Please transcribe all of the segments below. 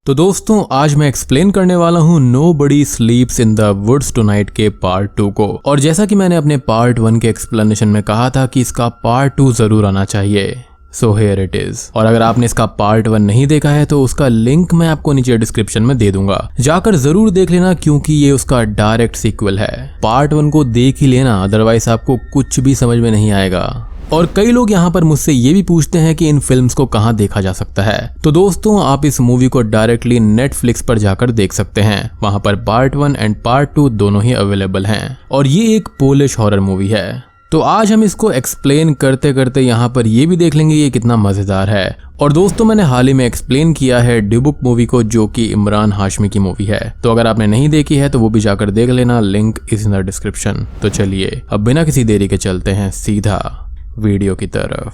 तो दोस्तों आज मैं एक्सप्लेन करने वाला हूँ nobody sleeps in the woods tonight के पार्ट 2 को। और जैसा कि मैंने अपने पार्ट 1 के एक्सप्लेनेशन में कहा था कि इसका पार्ट 2 जरूर आना चाहिए, सो हियर इट इज। और अगर आपने इसका पार्ट 1 नहीं देखा है तो उसका लिंक मैं आपको नीचे डिस्क्रिप्शन में दे दूंगा, जाकर जरूर देख लेना क्योंकि ये उसका डायरेक्ट सीक्वल है। पार्ट 1 को देख ही लेना, अदरवाइज आपको कुछ भी समझ में नहीं आएगा। और कई लोग यहाँ पर मुझसे ये भी पूछते हैं कि इन फिल्म्स को कहाँ देखा जा सकता है। तो दोस्तों आप इस मूवी को डायरेक्टली नेटफ्लिक्स पर जाकर देख सकते हैं। वहाँ पर पार्ट 1 एंड पार्ट 2 दोनों ही अवेलेबल हैं और ये एक पोलिश हॉरर मूवी है। तो आज हम इसको एक्सप्लेन करते करते यहाँ पर ये भी देख लेंगे ये कितना मजेदार है। और दोस्तों मैंने हाल ही में एक्सप्लेन किया है डिबुक मूवी को, जो कि इमरान हाशमी की मूवी है। तो अगर आपने नहीं देखी है तो वो भी जाकर देख लेना, link is in the description. तो चलिए अब बिना किसी देरी के चलते हैं सीधा वीडियो की तरफ।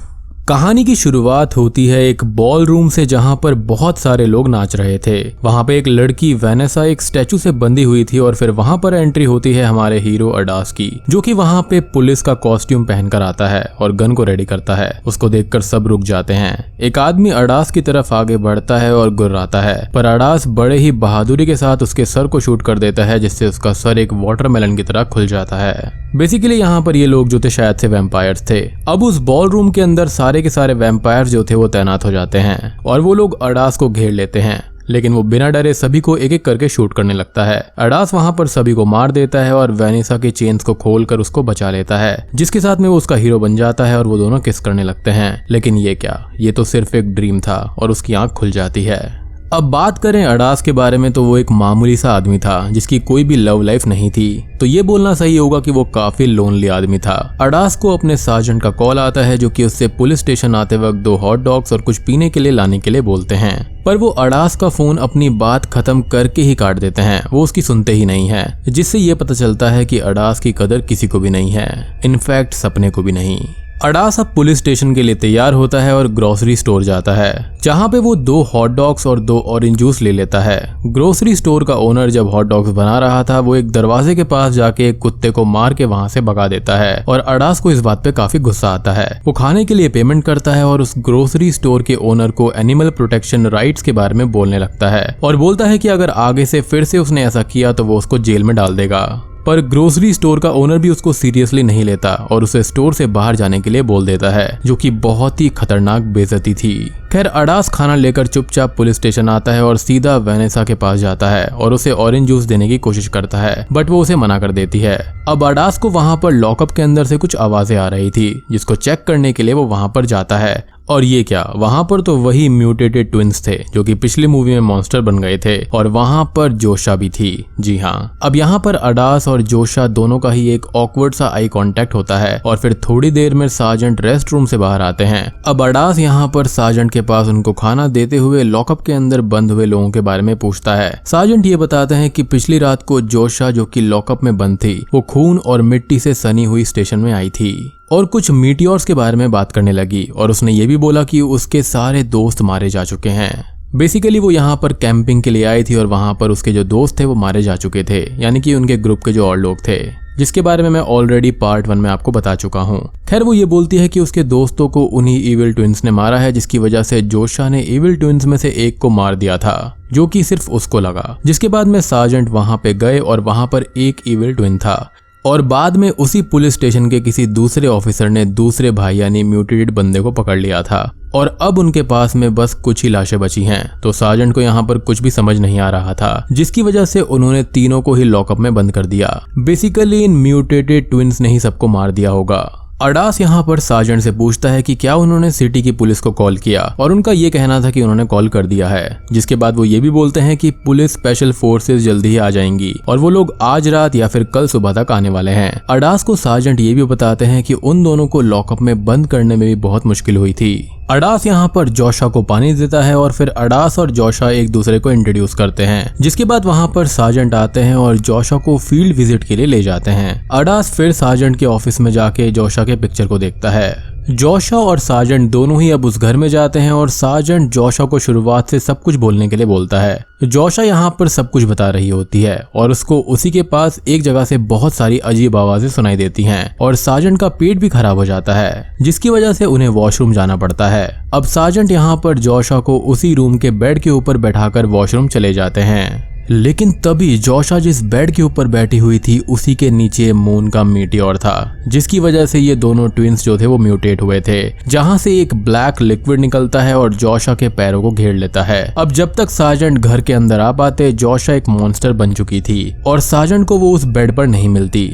कहानी की शुरुआत होती है एक बॉल रूम से जहां पर बहुत सारे लोग नाच रहे थे। वहां पे एक लड़की वेनेसा एक स्टैचू से बंधी हुई थी और फिर वहां पर एंट्री होती है हमारे हीरो अडास की, जो कि वहां पे पुलिस का कॉस्ट्यूम पहनकर आता है और गन को रेडी करता है। उसको देखकर सब रुक जाते हैं। एक आदमी अडास की तरफ आगे बढ़ता है और गुर्राता है, पर अडास बड़े ही बहादुरी के साथ उसके सर को शूट कर देता है, जिससे उसका सर एक वाटरमेलन की तरह खुल जाता है। बेसिकली यहाँ पर ये लोग जो थे शायद से वैम्पायर्स थे। अब उस बॉल रूम के अंदर सारे के सारे वैम्पायर्स जो थे वो तैनात हो जाते हैं और वो लोग अडास को घेर लेते हैं, लेकिन वो बिना डरे सभी को एक एक करके शूट करने लगता है। अडास वहां पर सभी को मार देता है और वेनेसा के चेन्स को खोलकर उसको बचा लेता है, जिसके साथ में वो उसका हीरो बन जाता है और वो दोनों किस करने लगते हैं। लेकिन ये क्या, ये तो सिर्फ एक ड्रीम था और उसकी आंख खुल जाती है। अब बात करें अडास के बारे में तो वो एक मामूली सा आदमी था जिसकी कोई भी लव लाइफ नहीं थी। तो ये बोलना सही होगा कि वो काफी लोनली आदमी था। अडास को अपने सार्जेंट का कॉल आता है, जो कि उससे पुलिस स्टेशन आते वक्त 2 हॉट डॉग्स और कुछ पीने के लिए लाने के लिए बोलते हैं। पर वो अडास का फोन अपनी बात खत्म करके ही काट देते हैं, वो उसकी सुनते ही नहीं है, जिससे ये पता चलता है कि अडास की कदर किसी को भी नहीं है, इनफैक्ट सपने को भी नहीं। अडास अब पुलिस स्टेशन के लिए तैयार होता है और ग्रोसरी स्टोर जाता है, जहां पे वो 2 हॉट डॉग्स और 2 ऑरेंज जूस ले लेता है। ग्रोसरी स्टोर का ओनर जब हॉट डॉग्स बना रहा था, वो एक दरवाजे के पास जाके एक कुत्ते को मार के वहां से भगा देता है और अडास को इस बात पे काफी गुस्सा आता है। वो खाने के लिए पेमेंट करता है और उस ग्रोसरी स्टोर के ओनर को एनिमल प्रोटेक्शन राइट्स के बारे में बोलने लगता है और बोलता है कि अगर आगे से फिर से उसने ऐसा किया तो वो उसको जेल में डाल देगा। पर ग्रोसरी स्टोर का ओनर भी उसको सीरियसली नहीं लेता और उसे स्टोर से बाहर जाने के लिए बोल देता है, जो कि बहुत ही खतरनाक बेइज्जती थी। खैर अडास खाना लेकर चुपचाप पुलिस स्टेशन आता है और सीधा वेनेसा के पास जाता है और उसे ऑरेंज जूस देने की कोशिश करता है, बट वो उसे मना कर देती है। अब अडास को वहां पर लॉकअप के अंदर से कुछ आवाजें आ रही थी, जिसको चेक करने के लिए वो वहां पर जाता है। और ये क्या, वहां पर तो वही म्यूटेटेड ट्विंस थे जो कि पिछली मूवी में मॉन्स्टर बन गए थे, और वहां पर जोशा भी थी। जी हाँ, अब यहाँ पर अडास और जोशा दोनों का ही एक ऑकवर्ड सा आई कांटेक्ट होता है और फिर थोड़ी देर में सार्जेंट रेस्ट रूम से बाहर आते हैं। अब अडास यहाँ पर सार्जेंट के पास उनको खाना देते हुए लॉकअप के अंदर बंद हुए लोगों के बारे में पूछता है। सार्जेंट ये बताते हैं कि पिछली रात को जोशा, जो कि लॉकअप में बंद थी, वो खून और मिट्टी से सनी हुई स्टेशन में आई थी और कुछ मीटियोर्स के बारे में बात करने लगी। और उसने ये भी बोला कि उसके सारे दोस्त मारे जा चुके हैं। बेसिकली वो यहाँ पर कैंपिंग के लिए आई थी और वहां पर उसके जो दोस्त थे वो मारे जा चुके थे, यानी कि उनके ग्रुप के जो और लोग थे, जिसके बारे में मैं ऑलरेडी पार्ट 1 में आपको बता चुका हूँ। खैर वो ये बोलती है कि उसके दोस्तों को उन्हीं इविल ट्विंस ने मारा है, जिसकी वजह से जोशा ने इविल ट्विंस में से एक को मार दिया था, जो कि सिर्फ उसको लगा। जिसके बाद में सार्जेंट वहां पे गए और वहां पर एक इविल ट्विन था और बाद में उसी पुलिस स्टेशन के किसी दूसरे ऑफिसर ने दूसरे भाई यानी म्यूटेटेड बंदे को पकड़ लिया था और अब उनके पास में बस कुछ ही लाशें बची हैं। तो सार्जेंट को यहाँ पर कुछ भी समझ नहीं आ रहा था, जिसकी वजह से उन्होंने तीनों को ही लॉकअप में बंद कर दिया। बेसिकली इन म्यूटेटेड ट्विंस ने ही सबको मार दिया होगा। अडास यहाँ पर सार्जेंट से पूछता है कि क्या उन्होंने सिटी की पुलिस को कॉल किया, और उनका ये कहना था कि उन्होंने कॉल कर दिया है। जिसके बाद वो ये भी बोलते हैं कि पुलिस स्पेशल फोर्सेस जल्दी ही आ जाएंगी और वो लोग आज रात या फिर कल सुबह तक आने वाले हैं। अडास को सार्जेंट ये भी बताते हैं कि उन दोनों को लॉकअप में बंद करने में भी बहुत मुश्किल हुई थी। अडास यहाँ पर जोशा को पानी देता है और फिर अडास और जोशा एक दूसरे को इंट्रोड्यूस करते हैं। जिसके बाद वहाँ पर सार्जेंट आते हैं और जोशा को फील्ड विजिट के लिए ले जाते हैं। अडास फिर सार्जेंट के ऑफिस में जाके जोशा के पिक्चर को देखता है, जोशा और सार्जेंट दोनों ही अब उस घर में जाते हैं और सार्जेंट जोशा को शुरुआत से सब कुछ बोलने के लिए बोलता है। जोशा यहाँ पर सब कुछ बता रही होती है और उसको उसी के पास एक जगह से बहुत सारी अजीब आवाजें सुनाई देती हैं और सार्जेंट का पेट भी खराब हो जाता है, जिसकी वजह से उन्हें वॉशरूम जाना पड़ता है। अब सार्जेंट यहाँ पर जोशा को उसी रूम के बेड के ऊपर बैठाकर वॉशरूम चले जाते हैं। लेकिन तभी जोशा जिस बेड के ऊपर बैठी हुई थी उसी के नीचे मून का मीटियोर था, जिसकी वजह से ये दोनों ट्विंस जो थे वो म्यूटेट हुए थे, जहां से एक ब्लैक लिक्विड निकलता है और जोशा के पैरों को घेर लेता है। अब जब तक सार्जेंट घर के अंदर आ पाते जोशा एक मॉन्स्टर बन चुकी थी और सार्जेंट को वो उस बेड पर नहीं मिलती।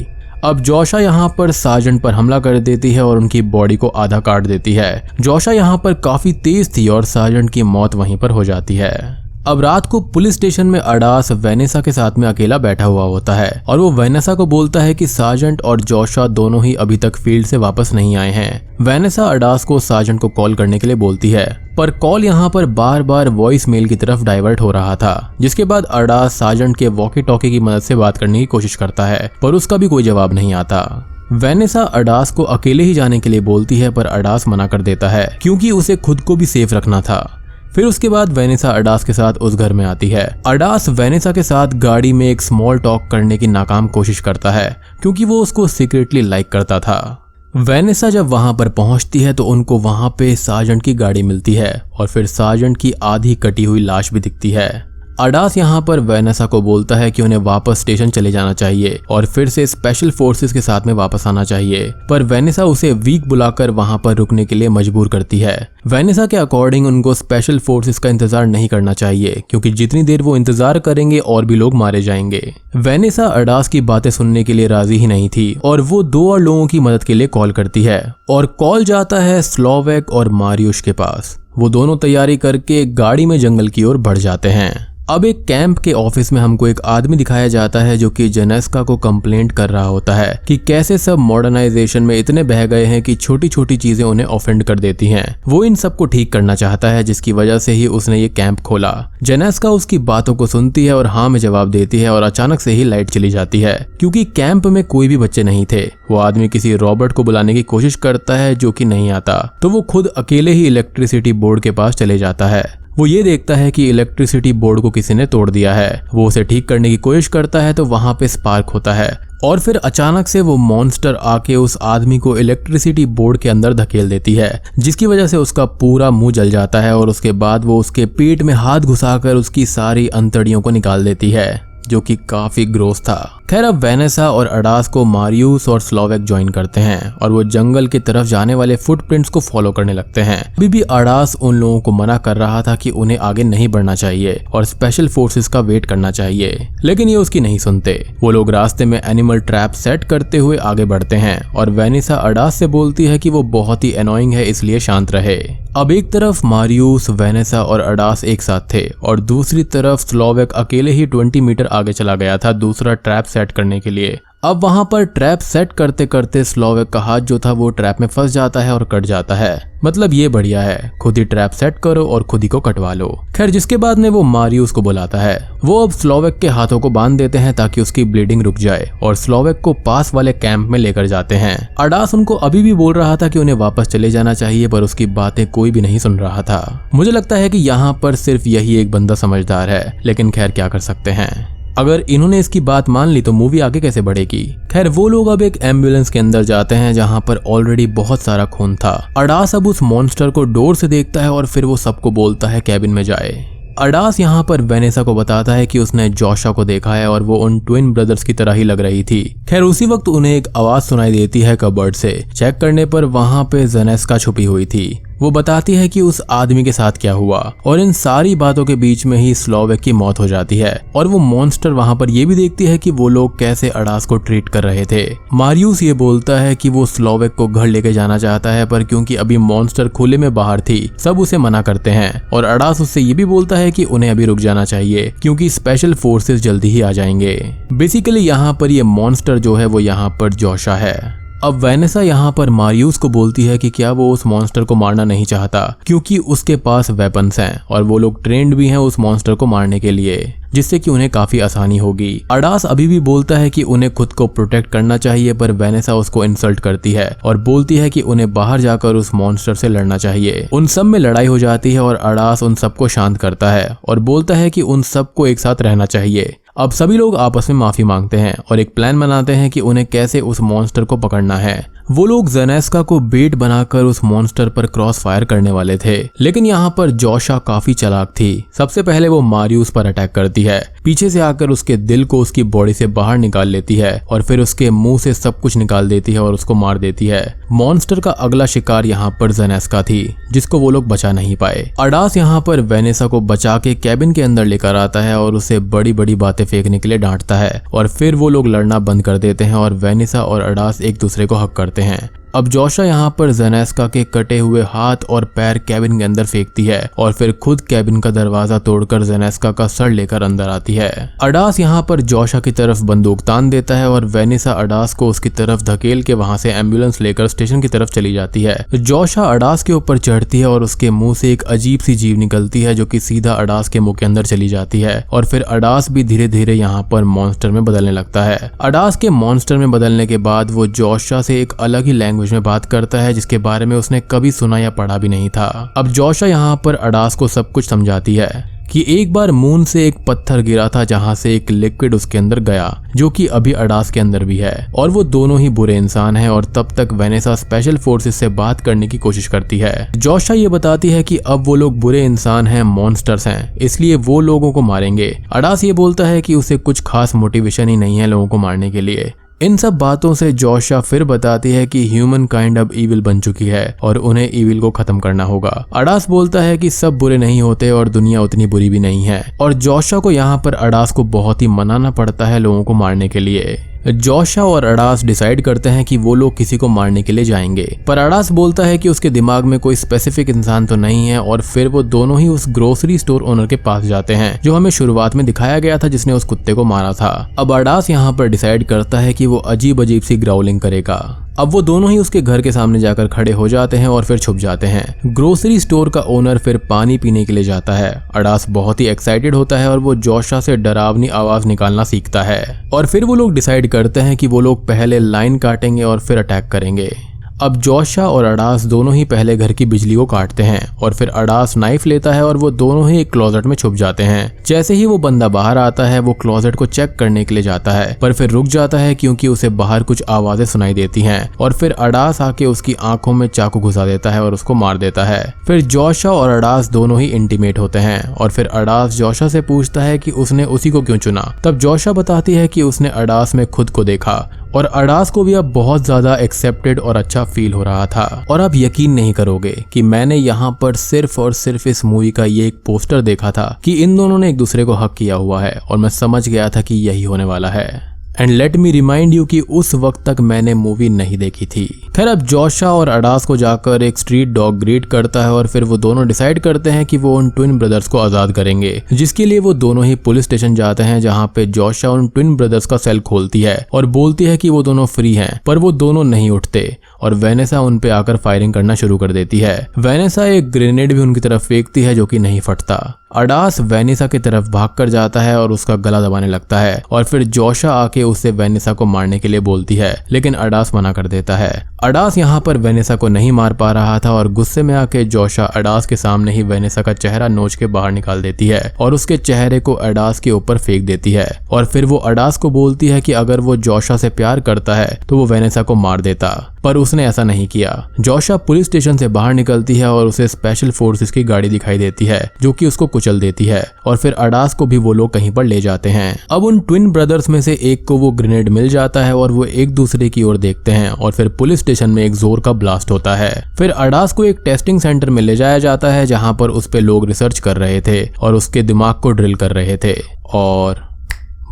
अब जोशा यहाँ पर सार्जेंट पर हमला कर देती है और उनकी बॉडी को आधा काट देती है। जोशा यहाँ पर काफी तेज थी और सार्जेंट की मौत वहीं पर हो जाती है। अब रात को पुलिस स्टेशन में अडास वेनेसा के साथ में अकेला बैठा हुआ होता है और वो वेनेसा को बोलता है कि सार्जेंट और जोशा दोनों ही अभी तक फील्ड से वापस नहीं आए हैं। वेनेसा अडास को सार्जेंट को कॉल करने के लिए बोलती है, पर कॉल यहाँ पर बार बार वॉइस मेल की तरफ डाइवर्ट हो रहा था, जिसके बाद अडास सार्जेंट के वॉकी टॉकी की मदद से बात करने की कोशिश करता है, पर उसका भी कोई जवाब नहीं आता। वेनेसा अडास को अकेले ही जाने के लिए बोलती है, पर अडास मना कर देता है क्योंकि उसे खुद को भी सेफ रखना था। फिर उसके बाद वेनेसा अडास के साथ उस घर में आती है। अडास वेनेसा के साथ गाड़ी में एक स्मॉल टॉक करने की नाकाम कोशिश करता है क्योंकि वो उसको सीक्रेटली लाइक करता था। वेनेसा जब वहां पर पहुंचती है तो उनको वहां पे सार्जेंट की गाड़ी मिलती है और फिर सार्जेंट की आधी कटी हुई लाश भी दिखती है। अडास यहाँ पर वेनेसा को बोलता है कि उन्हें वापस स्टेशन चले जाना चाहिए और फिर से स्पेशल फोर्सेस के साथ में वापस आना चाहिए, पर वेनेसा उसे वीक बुलाकर वहां पर रुकने के लिए मजबूर करती है। वेनेसा के अकॉर्डिंग उनको स्पेशल फोर्सेस का इंतजार नहीं करना चाहिए क्योंकि जितनी देर वो इंतजार करेंगे और भी लोग मारे जाएंगे। वेनेसा अडास की बातें सुनने के लिए राजी ही नहीं थी और वो 2 और लोगों की मदद के लिए कॉल करती है और कॉल जाता है स्लोवेक और मारियुश के पास। वो दोनों तैयारी करके गाड़ी में जंगल की ओर बढ़ जाते हैं। अब एक कैंप के ऑफिस में हमको एक आदमी दिखाया जाता है जो कि जेनेस्का को कंप्लेंट कर रहा होता है कि कैसे सब मॉडर्नाइजेशन में इतने बह गए हैं कि छोटी छोटी चीजें उन्हें ऑफेंड कर देती हैं। वो इन सबको ठीक करना चाहता है, जिसकी वजह से ही उसने ये कैंप खोला। जेनेस्का उसकी बातों को सुनती है और हाँ में जवाब देती है और अचानक से ही लाइट चली जाती है क्योंकि कैंप में कोई भी बच्चे नहीं थे। वो आदमी किसी रॉबर्ट को बुलाने की कोशिश करता है जो कि नहीं आता, तो वो खुद अकेले ही इलेक्ट्रिसिटी बोर्ड के पास चले जाता है। वो ये देखता है कि इलेक्ट्रिसिटी बोर्ड को किसी ने तोड़ दिया है। वो उसे ठीक करने की कोशिश करता है तो वहां पे स्पार्क होता है और फिर अचानक से वो मॉन्स्टर आके उस आदमी को इलेक्ट्रिसिटी बोर्ड के अंदर धकेल देती है, जिसकी वजह से उसका पूरा मुंह जल जाता है और उसके बाद वो उसके पेट में हाथ घुसाकर उसकी सारी अंतड़ियों को निकाल देती है, जो कि काफी ग्रोस था। खैर अब वेनेसा और अडास को मारियुस और स्लोवेक ज्वाइन करते हैं और वो जंगल की तरफ जाने वाले फुटप्रिंट्स को फॉलो करने लगते हैं। अभी भी अडास उन लोगों को मना कर रहा था कि उन्हें आगे नहीं बढ़ना चाहिए और स्पेशल फोर्सेस का वेट करना चाहिए, लेकिन ये उसकी नहीं सुनते। वो लोग रास्ते में एनिमल ट्रैप सेट करते हुए आगे बढ़ते हैं और वेनेसा अडास से बोलती है कि वो बहुत ही एनोइंग है, इसलिए शांत रहे। अब एक तरफ मारियुस, वेनेसा और अडास एक साथ थे और दूसरी तरफ स्लोवेक अकेले ही 20 मीटर आगे चला गया था दूसरा ट्रैप सेट करने के लिए। अब वहां पर ट्रैप सेट करते करते स्लोवेक का हाथ जो था वो ट्रैप में फंस जाता है और कट जाता है। मतलब ये बढ़िया है, खुद ही ट्रैप सेट करो और खुद ही को कटवा लो। खैर जिसके बाद में वो मारियुस को बुलाता है। वो अब स्लोवेक के हाथों को बांध देते हैं ताकि उसकी ब्लीडिंग रुक जाए और स्लोवेक को पास वाले कैंप में लेकर जाते हैं। अडास उनको अभी भी बोल रहा था कि उन्हें वापस चले जाना चाहिए, पर उसकी बातें कोई भी नहीं सुन रहा था। मुझे लगता है कि यहाँ पर सिर्फ यही एक बंदा समझदार है, लेकिन खैर क्या कर सकते हैं। अगर इन्होंने इसकी बात मान ली तो मूवी आगे कैसे बढ़ेगी। खैर वो लोग अब एक एम्बुलेंस के अंदर जाते हैं जहां पर ऑलरेडी बहुत सारा खून था। अडास अब उस मॉन्स्टर को डोर से देखता है और फिर वो सबको बोलता है कैबिन में जाए। अडास यहाँ पर वेनेसा को बताता है कि उसने जोशा को देखा है और वो उन ट्विन ब्रदर्स की तरह ही लग रही थी। खैर उसी वक्त उन्हें एक आवाज सुनाई देती है कबर्ड से। चेक करने पर वहां पे जेनेस्का छुपी हुई थी। वो बताती है कि उस आदमी के साथ क्या हुआ और इन सारी बातों के बीच में ही स्लोवेक की मौत हो जाती है और वो मॉन्स्टर वहां पर ये भी देखती है कि वो लोग कैसे अडास को ट्रीट कर रहे थे। मारियुस ये बोलता है कि वो स्लोवेक को घर लेके जाना चाहता है, पर क्योंकि अभी मॉन्स्टर खुले में बाहर थी सब उसे मना करते हैं और अडास उससे ये भी बोलता है कि उन्हें अभी रुक जाना चाहिए क्योंकि स्पेशल फोर्सेस जल्दी ही आ जाएंगे। बेसिकली यहाँ पर ये मॉन्स्टर जो है वो यहाँ पर जोशा है। अब वेनेसा यहाँ पर मारियूस को बोलती है कि क्या वो उस मॉन्स्टर को मारना नहीं चाहता क्योंकि उसके पास वेपन्स हैं और वो लोग ट्रेंड भी हैं उस मॉन्स्टर को मारने के लिए, जिससे कि उन्हें काफी आसानी होगी। अडास अभी भी बोलता है कि उन्हें खुद को प्रोटेक्ट करना चाहिए, पर वेनेसा उसको इंसल्ट करती है और बोलती है कि उन्हें बाहर जाकर उस मॉन्स्टर से लड़ना चाहिए। उन सब में लड़ाई हो जाती है और अडास उन सबको शांत करता है और बोलता है कि उन सबको एक साथ रहना चाहिए। अब सभी लोग आपस में माफी मांगते हैं और एक प्लान बनाते हैं कि उन्हें कैसे उस मॉन्स्टर को पकड़ना है। वो लोग जेनेस्का को बेट बनाकर उस मॉन्स्टर पर क्रॉस फायर करने वाले थे, लेकिन यहाँ पर जोशा काफी चालाक थी। सबसे पहले वो मारियूस पर अटैक करती है, पीछे से आकर उसके दिल को उसकी बॉडी से बाहर निकाल लेती है और फिर उसके मुंह से सब कुछ निकाल देती है और उसको मार देती है। मॉन्स्टर का अगला शिकार यहाँ पर जेनेस्का थी, जिसको वो लोग बचा नहीं पाए। अडास यहाँ पर वेनेसा को बचा के कैबिन के अंदर लेकर आता है और उसे बड़ी बड़ी बातें फेंकने के लिए डांटता है और फिर वो लोग लड़ना बंद कर देते हैं और वेनेसा और अडास एक दूसरे को हक करते हैं। अब जोशा यहाँ पर जेनेस्का के कटे हुए हाथ और पैर कैबिन के अंदर फेंकती है और फिर खुद कैबिन का दरवाजा तोड़कर जेनेस्का का सर लेकर अंदर आती है। अडास यहाँ पर जोशा की तरफ बंदूक तान देता है और वेनेसा अडास को उसकी तरफ धकेल के वहां से एम्बुलेंस लेकर स्टेशन की तरफ चली जाती है। जोशा अडास के ऊपर चढ़ती है और उसके मुंह से एक अजीब सी जीव निकलती है जो कि सीधा अडास के मुंह के अंदर चली जाती है और फिर अडास भी धीरे धीरे यहाँ पर मॉन्स्टर में बदलने लगता है। अडास के मॉन्स्टर में बदलने के बाद वो जोशा से एक अलग ही लैंग्वेज में बात करता है जिसके बारे में उसने कभी सुना या पढ़ा भी नहीं था। अब जोशा यहाँ पर अडास को सब कुछ समझाती है कि एक बार मून से एक पत्थर गिरा था जहां से एक लिक्विड उसके अंदर गया, जो कि अभी अडास के अंदर भी है और वो दोनों ही बुरे इंसान हैं। और तब तक वेनेसा स्पेशल फोर्सेस से बात करने की कोशिश करती है। जोशा ये बताती है कि अब वो लोग बुरे इंसान हैं, मॉन्स्टर्स हैं, इसलिए वो लोगों को मारेंगे। अडास ये बोलता है कि उसे कुछ खास मोटिवेशन ही नहीं है लोगों को मारने के लिए। इन सब बातों से जोशा फिर बताती है कि ह्यूमन काइंड अब ईविल बन चुकी है और उन्हें ईविल को खत्म करना होगा। अडास बोलता है कि सब बुरे नहीं होते और दुनिया उतनी बुरी भी नहीं है और जोशा को यहाँ पर अडास को बहुत ही मनाना पड़ता है लोगों को मारने के लिए। जोशा और अडास डिसाइड करते हैं कि वो लोग किसी को मारने के लिए जाएंगे, पर अडास बोलता है कि उसके दिमाग में कोई स्पेसिफिक इंसान तो नहीं है और फिर वो दोनों ही उस ग्रोसरी स्टोर ओनर के पास जाते हैं जो हमें शुरुआत में दिखाया गया था, जिसने उस कुत्ते को मारा था। अब अडास यहाँ पर डिसाइड करता है कि वो अजीब अजीब सी ग्राउलिंग करेगा। अब वो दोनों ही उसके घर के सामने जाकर खड़े हो जाते हैं और फिर छुप जाते हैं। ग्रोसरी स्टोर का ओनर फिर पानी पीने के लिए जाता है। अडास बहुत ही एक्साइटेड होता है और वो जोशा से डरावनी आवाज निकालना सीखता है और फिर वो लोग डिसाइड करते हैं कि वो लोग पहले लाइन काटेंगे और फिर अटैक करेंगे। अब जोशा और अडास दोनों ही पहले घर की बिजली को काटते हैं और फिर अडास नाइफ लेता है और वो दोनों ही एक क्लोजेट में छुप जाते हैं। जैसे ही वो बंदा बाहर आता है वो क्लोजेट को चेक करने के लिए जाता है, पर फिर रुक जाता है क्योंकि उसे बाहर कुछ आवाजें सुनाई देती हैं और फिर अडास आके उसकी आंखों में चाकू घुसा देता है और उसको मार देता है। फिर जोशा और अडास दोनों ही इंटीमेट होते हैं और फिर अडास जोशा से पूछता है कि उसने उसी को क्यों चुना। तब जोशा बताती है कि उसने अडास में खुद को देखा और अडास को भी अब बहुत ज्यादा एक्सेप्टेड और अच्छा फील हो रहा था। और आप यकीन नहीं करोगे कि मैंने यहाँ पर सिर्फ और सिर्फ इस मूवी का ये एक पोस्टर देखा था कि इन दोनों ने एक दूसरे को हक किया हुआ है और मैं समझ गया था कि यही होने वाला है। And let me remind you कि उस वक्त तक मैंने मूवी नहीं देखी थी। खैर अब जोशा और अडास को जाकर एक स्ट्रीट डॉग ग्रीट करता है और फिर वो दोनों डिसाइड करते हैं कि वो उन ट्विन ब्रदर्स को आजाद करेंगे, जिसके लिए वो दोनों ही पुलिस स्टेशन जाते हैं, जहाँ पे जोशा उन ट्विन ब्रदर्स का सेल खोलती है और बोलती है कि वो दोनों फ्री हैं, पर वो दोनों नहीं उठते और वेनेसा उन पे आकर फायरिंग करना शुरू कर देती है। वेनेसा एक ग्रेनेड भी उनकी तरफ फेंकती है जो कि नहीं फटता। अडास वेनेसा की तरफ भागकर जाता है और उसका गला दबाने लगता है और फिर जोशा आके उसे वेनेसा को मारने के लिए बोलती है, लेकिन अडास मना कर देता है। अडास यहाँ पर वेनेसा को नहीं मार पा रहा था और गुस्से में आके जोशा अडास के सामने ही वेनेसा का चेहरा नोच के बाहर निकाल देती है और उसके चेहरे को अडास के ऊपर फेंक देती है और फिर वो अडास को बोलती है कि अगर वो जोशा से प्यार करता है तो वो वेनेसा को मार देता, पर उसने ऐसा नहीं किया। जोशा पुलिस स्टेशन से बाहर निकलती है और उसे स्पेशल फोर्सेस की गाड़ी दिखाई देती है जो कि उसको कुचल देती है और फिर अडास को भी वो लोग कहीं पर ले जाते हैं। अब उन ट्विन ब्रदर्स में से एक को वो ग्रेनेड मिल जाता है और वो एक दूसरे की ओर देखते हैं और फिर पुलिस स्टेशन में एक जोर का ब्लास्ट होता है। फिर अडास को एक टेस्टिंग सेंटर में ले जाया जाता है जहां पर उस पे लोग रिसर्च कर रहे थे और उसके दिमाग को ड्रिल कर रहे थे और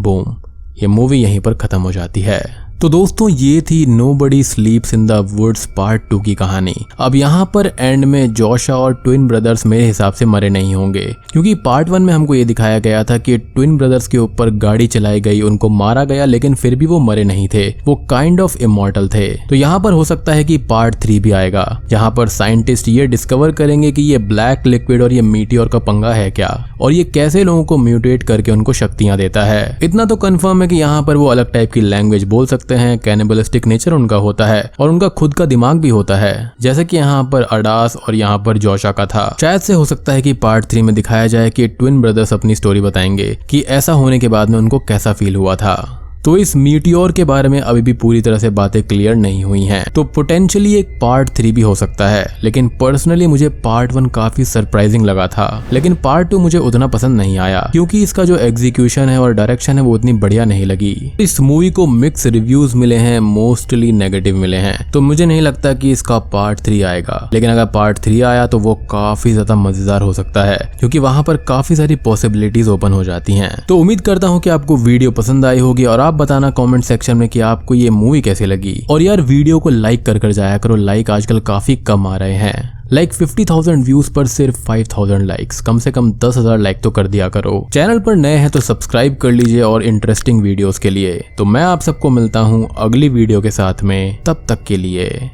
बूम, ये मूवी यहीं पर खत्म हो जाती है। तो दोस्तों ये थी nobody sleeps in the woods part 2 की कहानी। अब यहाँ पर एंड में जोशा और ट्विन ब्रदर्स मेरे हिसाब से मरे नहीं होंगे, क्योंकि पार्ट 1 में हमको ये दिखाया गया था कि ट्विन ब्रदर्स के ऊपर गाड़ी चलाई गई, उनको मारा गया, लेकिन फिर भी वो मरे नहीं थे, वो काइंड ऑफ इमॉर्टल थे। तो यहाँ पर हो सकता है कि पार्ट 3 भी आएगा, जहाँ पर साइंटिस्ट ये डिस्कवर करेंगे कि ये ब्लैक लिक्विड और ये मीटियोर का पंगा है क्या, और ये कैसे लोगों को म्यूटेट करके उनको शक्तियां देता है। इतना तो कंफर्म है कि यहाँ पर वो अलग टाइप की लैंग्वेज बोल सकते हैं, कैनिबलिस्टिक नेचर उनका होता है और उनका खुद का दिमाग भी होता है, जैसे कि यहाँ पर अडास और यहाँ पर जोशा का था। शायद से हो सकता है कि पार्ट 3 में दिखाया जाए कि ट्विन ब्रदर्स अपनी स्टोरी बताएंगे कि ऐसा होने के बाद में उनको कैसा फील हुआ था। तो इस मीटियोर के बारे में अभी भी पूरी तरह से बातें क्लियर नहीं हुई हैं, तो पोटेंशियली एक पार्ट 3 भी हो सकता है, लेकिन पर्सनली मुझे पार्ट 1 काफी सरप्राइजिंग लगा था। लेकिन पार्ट 2 मुझे उतना पसंद नहीं आया, क्योंकि इसका जो एग्जीक्यूशन है और डायरेक्शन है वो उतनी बढ़िया नहीं लगी। इस मूवी को मिक्स रिव्यूज मिले हैं, मोस्टली नेगेटिव मिले हैं, तो मुझे नहीं लगता कि इसका पार्ट 3 आएगा। लेकिन अगर पार्ट 3 आया तो वो काफी ज्यादा मजेदार हो सकता है, क्योंकि वहां पर काफी सारी पॉसिबिलिटीज ओपन हो जाती हैं। तो उम्मीद करता हूँ कि आपको वीडियो पसंद आई होगी, और आप बताना कमेंट सेक्शन में कि आपको ये मूवी कैसी लगी। और यार वीडियो को लाइक कर जाया करो, लाइक आजकल काफी कम आ रहे हैं। लाइक 50,000 व्यूज पर सिर्फ 5,000 लाइक्स, कम से कम 10,000 लाइक तो कर दिया करो। चैनल पर नए हैं तो सब्सक्राइब कर लीजिए और इंटरेस्टिंग वीडियोस के लिए। तो मैं आप सबको मिलता हूँ अगली वीडियो के साथ में, तब तक के लिए